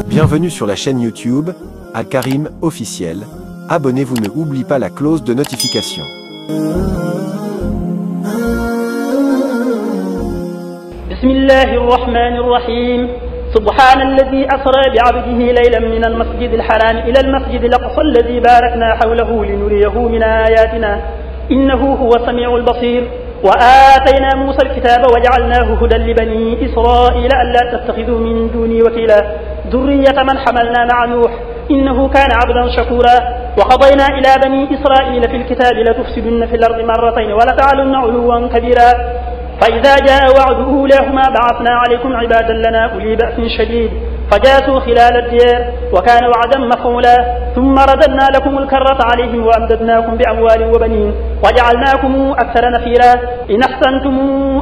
Bienvenue sur la chaîne YouTube Al-Karim officiel. Abonnez-vous, ne oubliez pas la cloche de notification. بسم الله الرحمن الرحيم. سبحان الذي أسرى بعبده ليلا من المسجد الحرام إلى المسجد الأقصى الذي باركنا حوله لنريه من آياتنا إنه هو السميع البصير. وآتينا موسى الكتاب وجعلناه هدى لبني إسرائيل ألا تتخذوا من دوني وكيلا ذرية من حملنا مع نوح إنه كان عبدا شكورا. وقضينا إلى بني إسرائيل في الكتاب لتفسدن في الأرض مرتين ولتعلن علوا كبيرا. فإذا جاء وعد أولاهما بعثنا عليكم عبادا لنا أولي بأس شديد فجاسوا خلال الديار وكان وعدا مفعولا. ثم رددنا لكم الكرة عليهم وأمددناكم بأموال وبنين وجعلناكم أكثر نفيرا. إن أحسنتم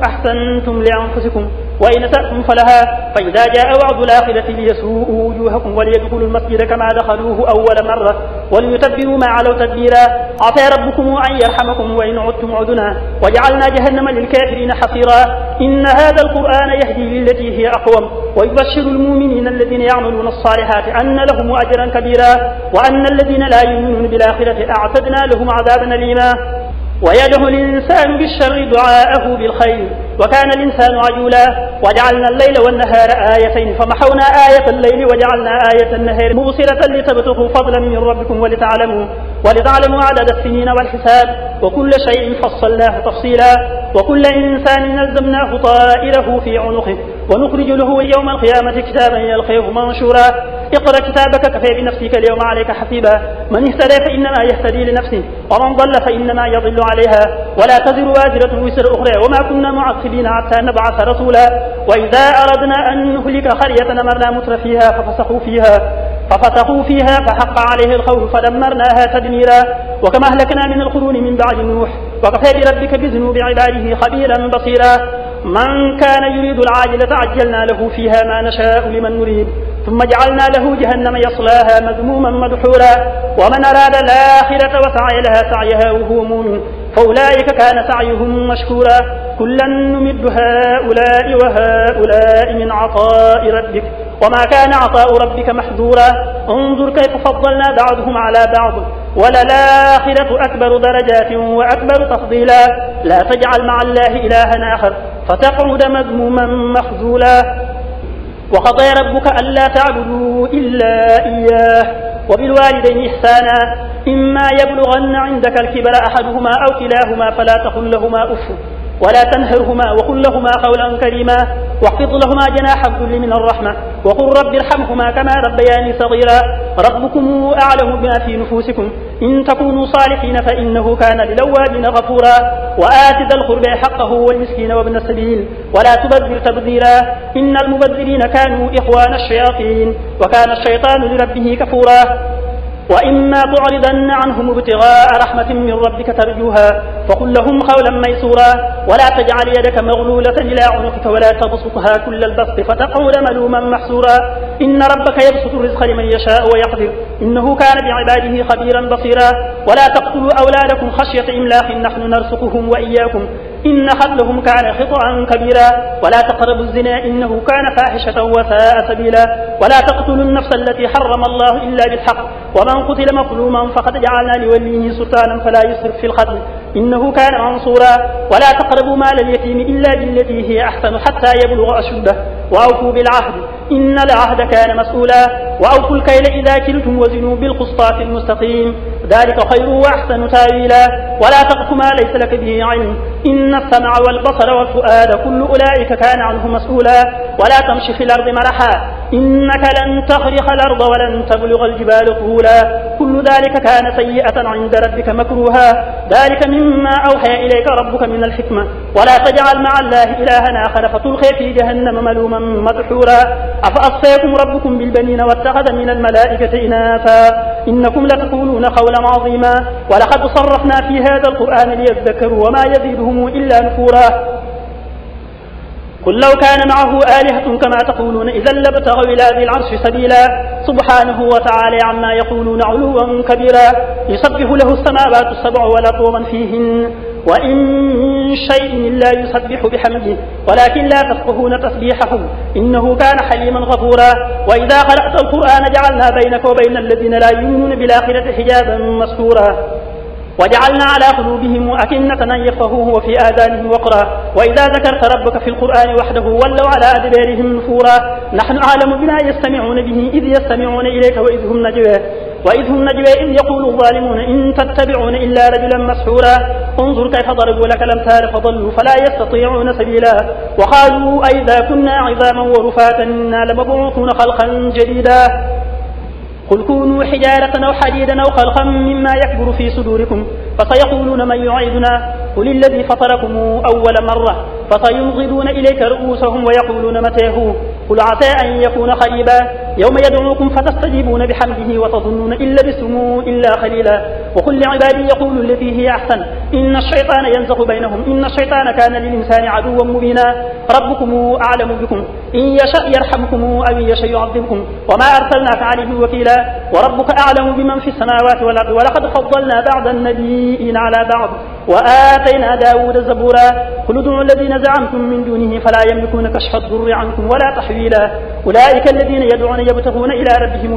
أحسنتم لأنفسكم وإن أسأتم فلها. فإذا جاء وعد الآخرة ليسوءوا وجوهكم وليدخلوا المسجد كما دخلوه أول مرة وليتبروا ما علوا تدبيرا. عسى ربكم أن يرحمكم وإن عدتم عدنا وجعلنا جهنم للكافرين حصيرا. إن هذا القرآن يهدي للتي هي أقوم ويبشر المؤمنين الذين يعملون الصالحات أن لهم أجرا كبيرا وأن الذين لا يؤمنون بالآخرة أعتدنا لهم عذابا أليما. ويدعو الإنسان بالشر دعاءه بالخير وكان الإنسان عجولا. وجعلنا الليل والنهار آيتين فمحونا آية الليل وجعلنا آية النهار مبصرة لتبتغوا فضلا من ربكم ولتعلموا عدد السنين والحساب وكل شيء فصلناه تفصيلا. وكل إنسان نزمناه طائره في عنقه ونخرج له يوم القيامة كتابا يلقيه منشورا. اقرأ كتابك كفى بنفسك اليوم عليك حسيبا. من اهتدى فإنما يهتدي لنفسه ومن ضل فإنما يضل عليها ولا تزر وازرة وزر أخرى وما كنا معقبين حتى نبعث رسولا. وإذا أردنا أن نهلك قرية أمرنا متر فيها ففسقوا فيها فحق عليه القول فدمرناها تدميرا. وكما أهلكنا من القرون من بعد نوح وكفى بربك بذنوب عباده خبيرا بصيرا. من كان يريد العاجلة عجلنا له فيها ما نشاء لمن نريد ثم جعلنا له جهنم يصلاها مذموما مدحورا. ومن أراد الآخرة وسعي لها سعيها وهو مؤمن فأولئك كان سعيهم مشكورا. كلا نمد هؤلاء وهؤلاء من عطاء ربك وما كان عطاء ربك محظورا. انظر كيف فضلنا بعضهم على بعض وللآخرة أكبر درجات وأكبر تفضيلا. لا تجعل مع الله إلها آخر فتقعد مذموما مخذولا. وقضى ربك ألا تعبدوا إلا إياه وبالوالدين إحسانا. إما يبلغن عندك الكبر أحدهما أو كلاهما فلا تقل لهما أف ولا تنهرهما وقل لهما قولا كريما. واخفض لهما جناح الذل من الرحمة وقل رب ارحمهما كما ربياني صغيرا. ربكم أعلم بما في نفوسكم إن تكونوا صالحين فإنه كان للأوابين غفورا. وآت ذا القربى حقه والمسكين وابن السبيل ولا تبذر تبذيرا. إن المبذرين كانوا إخوان الشياطين وكان الشيطان لربه كفورا. وإما تعرضن عنهم ابتغاء رحمة من ربك ترجوها فقل لهم قولا ميسورا. ولا تجعل يدك مغلولة إلى عنقك ولا تبسطها كل البسط فتقعد ملوما محسورا. إن ربك يبسط الرزق لمن يشاء ويقدر إنه كان بعباده خبيرا بصيرا. ولا تقتلوا أولادكم خشية إملاق نحن نرزقهم وإياكم إن قتلهم كان خطأ كبيرا. ولا تقربوا الزنا إنه كان فاحشة وساء سبيلا. ولا تقتلوا النفس التي حرم الله إلا بالحق ومن قتل مظلوما فقد جعلنا لوليه سلطانا فلا يسرف في القتل إنه كان منصورا. ولا تقربوا مال اليتيم إلا بالتي هي أحسن حتى يبلغ أشده وأوفوا بالعهد إن العهد كان مسؤولا. وأوفوا الكيل إذا كلتم وزنوا بالقسطاس المستقيم ذلك خير وأحسن تاويلا. ولا تقف ما ليس لك به علم إن السمع والبصر والفؤاد كل أولئك كان عنه مسؤولا. ولا تمشي في الأرض مرحا إنك لن تخرق الأرض ولن تبلغ الجبال طولا كل ذلك كان سيئة عند ربك مكروها. ذلك مما أوحى إليك ربك من الحكمة. ولا تجعل مع الله إلها آخر فتلقي في جهنم ملوما مدحورا. أفأصفاكم ربكم بالبنين واتخذ من الملائكة إناثا إنكم لتقولون قولا عظيما. ولقد صرفنا في هذا القرآن ليذكروا وما يزيدهم إلا نفورا. قل لو كان معه آلهة كما تقولون إذا لابتغوا إلى ذي العرش سبيلا. سبحانه وتعالى عما يقولون علوا كبيرا. يسبح له السماوات السبع والأرض ومن فيهن وإن من شيء إلا يسبح بحمده ولكن لا تفقهون تسبيحه إنه كان حليما غفورا وإذا قرأت القرآن جعلنا بينك وبين الذين لا يؤمنون بالآخرة حجابا مستورا وجعلنا على قلوبهم أكنة أن يفقهوه وفي آذانهم وقرا وإذا ذكرت ربك في القرآن وحده ولوا على أدبارهم نفورا نحن أعلم بما يستمعون به إذ يستمعون إليك وإذ هم نجوى إذ يقول الظالمون إن تتبعون إلا رجلا مسحورا انظر كيف ضربوا لك الأمثال فضلوا فلا يستطيعون سبيلا وقالوا أئذا كنا عظاما ورفاتا إنا لمبعوثون خلقا جديدا قل كونوا حجارة أو حديدا أو خلقا مما يكبر في صدوركم فسيقولون من يعيدنا قل الذي فطركم أول مرة فسينغضون إليك رؤوسهم ويقولون متى هو قل عسى أن يكون قريبا يوم يدعوكم فتستجيبون بحمده وتظنون إن لبثتم إلا قليلا وقل لعبادي يقولوا التي هي أحسن إن الشيطان ينزغ بينهم إن الشيطان كان للإنسان عدوا مبينا ربكم أعلم بكم إن يشأ يرحمكم أو يشأ يعذبكم وما أرسلناك عليهم وكيلا وربك أعلم بمن في السماوات والأرض ولقد فضلنا بعض النبيين على بعض وآتينا داود زبورا قل ادعوا الذين زعمتم من دونه فلا يملكون كشف الضر عنكم ولا تحويلا أولئك الذين يدعون يبتغون إلى ربهم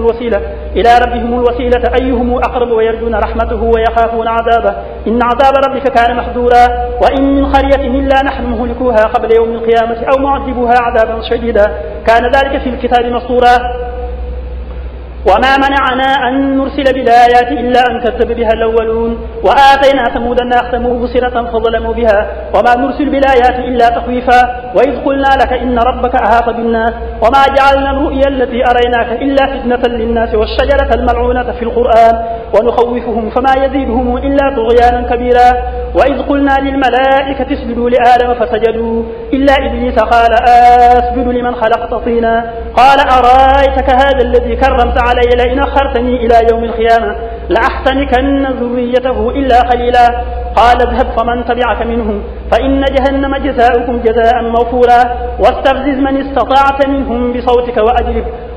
الوسيلة أيهم أقرب ويرجون رحمته ويخافون عذابه إن عذاب ربك كان محذورا وإن من قرية إلا نحن مهلكوها قبل يوم القيامة أو معذبوها عذابا شديدا كان ذلك في الكتاب مسطورا وما منعنا أن نرسل بالآيات إلا أن كذب بها الأولون وآتينا ثمود الناقة مبصرة فظلموا بها وما نرسل بالآيات إلا تخويفا وإذ قلنا لك إن ربك أحاط بالناس وما جعلنا الرؤيا التي أريناك إلا فتنة للناس والشجرة الملعونة في القرآن ونخوفهم فما يزيدهم إلا طغيانا كبيرا وإذ قلنا للملائكة اسجدوا لآدم فسجدوا إلا إبليس قال أسجد لمن خلقت طينا قال أرأيتك هذا الذي كرمت علي لئن أخرتني إلى يوم القيامة لأحتنكن ذريته إلا قليلا قال اذهب فمن تبعك منهم فإن جهنم جزاؤكم جزاء موفورا واستفزز من استطعت منهم بصوتك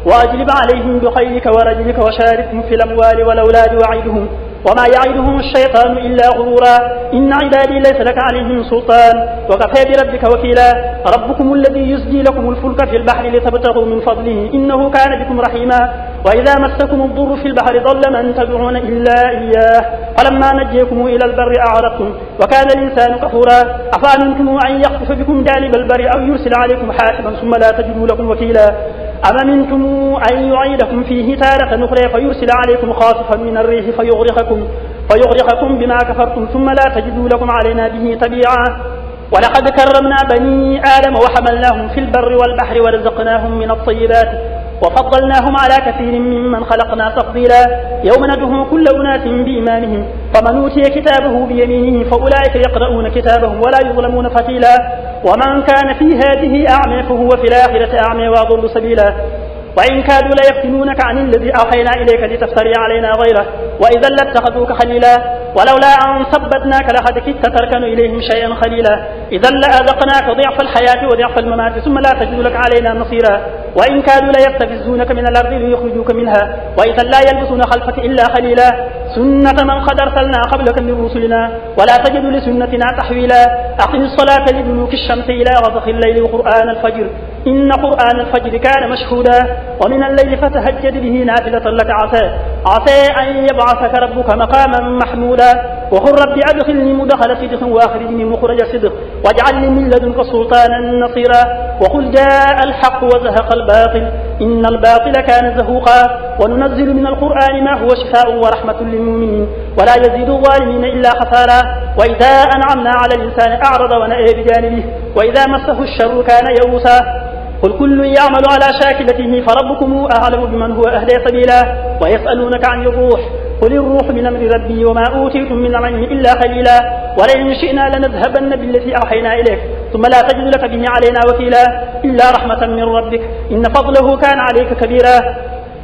وأجلب عليهم بخيلك ورجلك وشاركهم في الأموال والأولاد وعيدهم وما يعدهم الشيطان إلا غرورا إن عبادي ليس لك عليهم سلطان وكفى بربك وكيلا ربكم الذي يسجي لكم الفلك في البحر لتبتغوا من فضله إنه كان بكم رحيما وإذا مسكم الضر في البحر ضل من تدعون إلا إياه فلما نجيكم إلى البر أعرضتم وكان الإنسان كفورا أفأمنتم أن يخطف بكم جانب البر أو يرسل عليكم حاسبا ثم لا تجدوا لكم وكيلا أمنتم أن يعيدكم فيه تارة أخرى فيرسل عليكم خاصفا من الريح فيغرقكم بما كفرتم ثم لا تجدوا لكم علينا به تبيعا ولقد كرمنا بني آدم وحملناهم في البر والبحر ورزقناهم من الطيبات وفضلناهم على كثير ممن خلقنا تفضيلا يوم ندعو كل أناس بإمامهم فمن أوتي كتابه بيمينه فأولئك يقرؤون كتابهم ولا يظلمون فتيلا ومن كان في هذه أعمى فهو في الآخرة أعمى وأضل سبيلا وإن كادوا ليفتنونك عن الذي أوحينا إليك لتفتري علينا غيره وإذا لاتخذوك خليلا ولولا أن ثبتناك لقد كدت تركن إليهم شيئا خليلا إذا لأذقناك ضعف الحياة وضعف الممات ثم لا تجد لك علينا نصيرا وإن كادوا ليستفزونك من الأرض ليخرجوك منها وإذا لا يلبسون خلفك إلا خليلا سنة من قد أرسلنا قبلك من رسلنا ولا تجد لسنتنا تحويلا أقم الصلاة لدلوك الشمس إلى غسق الليل وقرآن الفجر إن قرآن الفجر كان مشهودا ومن الليل فتهجد به نافلة لك عسى أن يبعثك ربك مقاما محمودا وقل رب أدخلني مدخل صدق وأخرجني مخرج صدق واجعل لي من لدنك سلطانا نصيرا وقل جاء الحق وزهق الباطل إن الباطل كان زهوقا وننزل من القرآن ما هو شفاء ورحمة للمؤمنين ولا يزيد الظالمين إلا خسارا وإذا أنعمنا على الإنسان أعرض ونأى بجانبه وإذا مسه الشر كان يئوسا قل كل يعمل على شاكلته فربكم أعلم بمن هو أهدى سبيلا ويسألونك عن الروح قل الروح من أمر ربي وما أوتيتم من العلم إلا قليلا ولئن شئنا لنذهبن بالذي أوحينا إليك ثم لا تجد لك به علينا وكيلا إلا رحمة من ربك إن فضله كان عليك كبيرا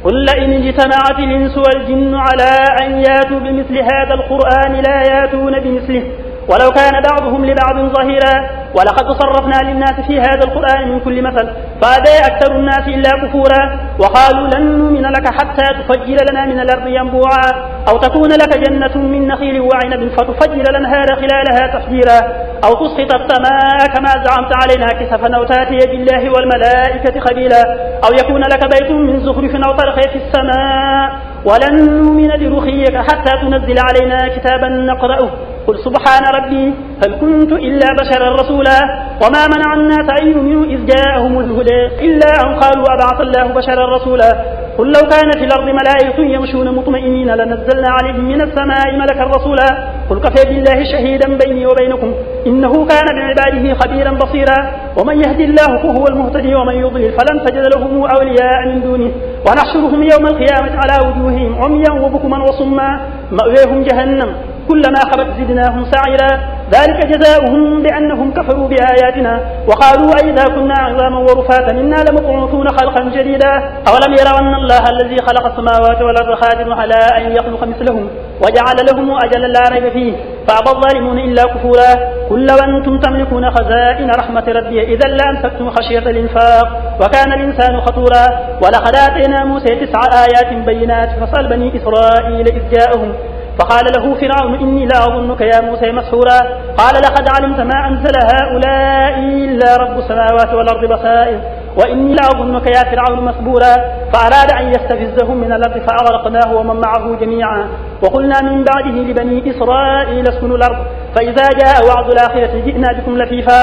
قل لئن اجتمعت الإنس والجن على أن ياتوا بمثل هذا القرآن لا ياتون بمثله ولو كان بعضهم لبعض ظهيرا ولقد صرفنا للناس في هذا القرآن من كل مثل فأبى أكثر الناس إلا كفورا وقالوا لن نؤمن لك حتى تفجر لنا من الأرض ينبوعا أو تكون لك جنة من نخيل وعنب فتفجر الأنهار خلالها تفجيرا أو تسقط السماء كما زعمت علينا كسفا أو تأتي بالله والملائكة خبيلا أو يكون لك بيت من زخرف أو ترقي في السماء ولن نؤمن لرقيك حتى تنزل علينا كتابا نقرأه قل سبحان ربي هل كنت إلا بشرا رسولا وما منع الناس أن يؤمنوا إذ جاءهم الهدى إلا أن قالوا أبعث الله بشرا رسولا قل لو كان في الأرض ملائكة يمشون مطمئنين لنزلنا عليهم من السماء ملكا رسولا قل كفى بالله شهيدا بيني وبينكم إنه كان بعباده خبيرا بصيرا ومن يهدي الله فهو المهتدي ومن يضلل فلن تجد لهم أولياء من دونه ونحشرهم يوم القيامة على وجوههم عميا وبكما وصما مأويهم جهنم كلما خبت زدناهم سعيرا ذلك جزاؤهم بأنهم كفروا بآياتنا وقالوا أئذا كنا عظاما ورفاتا إنا لمبعوثون خلقا جديدا أولم يروا أن الله الذي خلق السماوات والأرض قادر على أن يخلق مثلهم وجعل لهم أجلا لا ريب فيه فأبى الظالمون إلا كفورا قل لو أنتم تملكون خزائن رحمة ربي إذا لأمسكتم خشية الإنفاق وكان الإنسان خطورا ولقد آتينا موسى 9 آيات بينات فاسأل بني إسرائيل إذ جاءهم فقال له فرعون إني لأظنك يا موسى مسحورا قال لقد علمت ما أنزل هؤلاء إلا رب السماوات والأرض بصائر وإني لأظنك يا فرعون مسبورا فأراد أن يستفزهم من الأرض فأغرقناه ومن معه جميعا وقلنا من بعده لبني إسرائيل اسكنوا الأرض فإذا جاء وعد الآخرة جئنا بكم لفيفا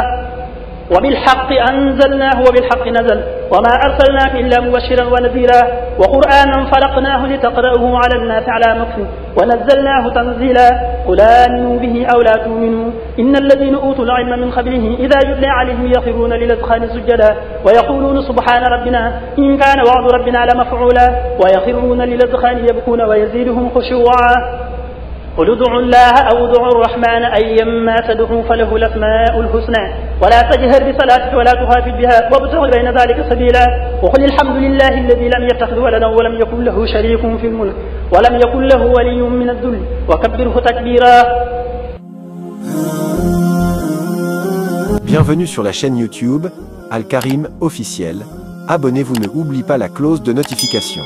وبالحق أنزلناه وبالحق نزل وما أرسلناك إلا مبشرا ونذيرا وقرآنا فرقناه لتقرأه على الناس على مكث ونزلناه تنزيلا قل آمنوا به أو لا تؤمنوا إن الذين أوتوا العلم من قبله إذا يتلى عليهم يخرون للأذقان سجدا ويقولون سبحان ربنا إن كان وعد ربنا لمفعولا ويخرون للأذقان يبكون ويزيدهم خشوعا قل ادعوا الله أو ادعوا الرحمن أيما تدعوا فله الأسماء الحسنى ولا تجهر بصلاتك ولا تخافت بها وابتغ بين ذلك سبيلا وقل الحمد لله الذي لم يتخذ ولدا ولم يكن له شريك في الملك ولم يكن له ولي من الذل وكبره تكبيرا. Bienvenue sur la chaîne YouTube Al-Karim officiel. Abonnez-vous, ne oubliez pas la cloche de notification.